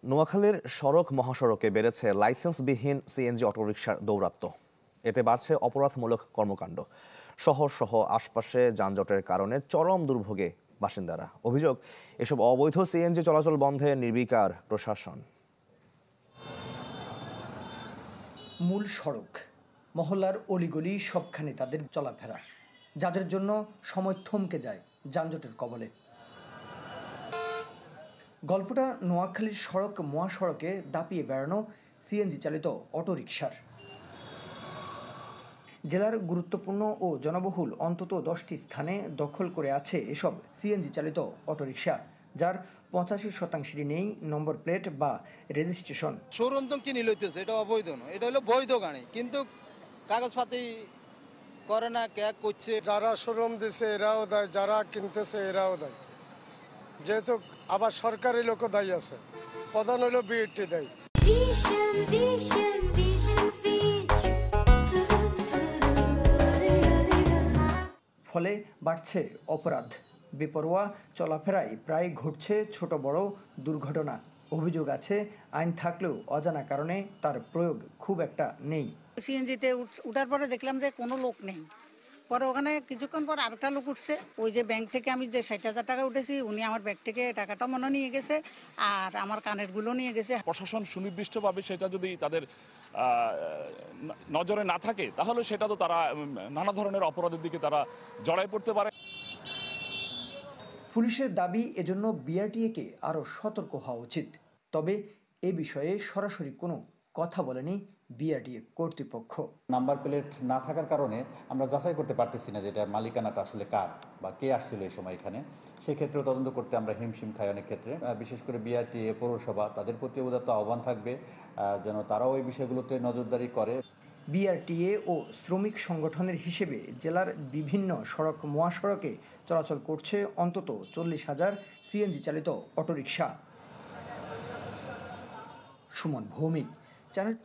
নোয়াখালীর সড়ক মহাসড়কে বেড়েছে লাইসেন্সবিহীন সিএনজি অটোরিকশার দৌরাত্ম্য। এতে বাড়ছে অপরাধমূলক কর্মকাণ্ড। শহর সহ আশপাশে যানজটের কারণে চরম দুর্ভোগে বাসিন্দারা। অভিযোগ, এসব অবৈধ সিএনজি চলাচল বন্ধে নির্বিকার প্রশাসন। মূল সড়ক, মহল্লার অলিগলি সবখানে তাদের চলাফেরা, যাদের জন্য সময় থমকে যায় যানজটের কবলে। গল্পটা নোয়াখালীর সড়ক মহাসড়কে দাপিয়ে বেড়ানো সিএনজি চালিত অটোরিকশার। জেলার গুরুত্বপূর্ণ ও জনবহুল অন্তত 10টি স্থানে দখল করে আছে এসব সিএনজি চালিত অটোরিকশা, যার 85% নেই নম্বর প্লেট বা রেজিস্ট্রেশন। শোরুম তো কিনে লইতেছে, এটা অবৈধ নয়, এটা হলো বৈধ গাড়ি, কিন্তু কাগজপাতি করে না, কে করছে। যারা শোরুম দিছে এরাও দেয়, যারা কিনতেছে এরাও দেয়, যেহেতু আবার সরকারি লোকও দায়ী আছে, প্রধান হলো বিএটি দেয়। ফলে বাড়ছে অপরাধ, বেপরোয়া চলাফেরায় প্রায় ঘটছে ছোট বড় দুর্ঘটনা। অভিযোগ আছে, আইন থাকলেও অজানা কারণে তার প্রয়োগ খুব একটা নেই। সিএনজিতে উঠার পরে দেখলাম যে কোনো লোক নেই। পরে ওখানে কিছুক্ষণ পর আরেকটা লোক উঠছে। ওই যে ব্যাংক থেকে আমি যে 60,000 টাকা উঠেছি, উনি আমার ব্যাগ থেকে টাকাটা মনে নিয়ে গেছে আর আমার কানের গুলো নিয়ে গেছে। প্রশাসন সুনির্দিষ্টভাবে সেটা যদি তাদের নজরে না থাকে, তাহলে সেটা তো তারা নানা ধরনের অপরাধের দিকে তারা জড়ায় পড়তে পারে। পুলিশের দাবি, এজন্য বিআরটিএকে আরও সতর্ক হওয়া উচিত। তবে এ বিষয়ে সরাসরি কোনো কথা বলেনি বিআরটিএ কর্তৃপক্ষ। নাম্বার প্লেট না থাকার কারণে আমরা যাচাই করতে পারতেছি না যে এটার মালিকানাটা আসলে কার বা কে আসছিল এই সময় এখানে। সেই ক্ষেত্রে তদন্ত করতে আমরা হিমশিম খাই অনেক ক্ষেত্রে। বিশেষ করে বিআরটিএ, পৌরসভা, তাদের প্রতি উদাত্ত আহ্বান থাকবে যেন তারাও এই বিষয়গুলোতে নজরদারি করে। বিআরটিএ ও শ্রমিক সংগঠনের হিসেবে জেলার বিভিন্ন সড়ক মহাসড়কে চলাচল করছে অন্তত 40,000 সিএনজি চালিত অটোরিকশা। সুমন ভৌমিক, চ্যানেল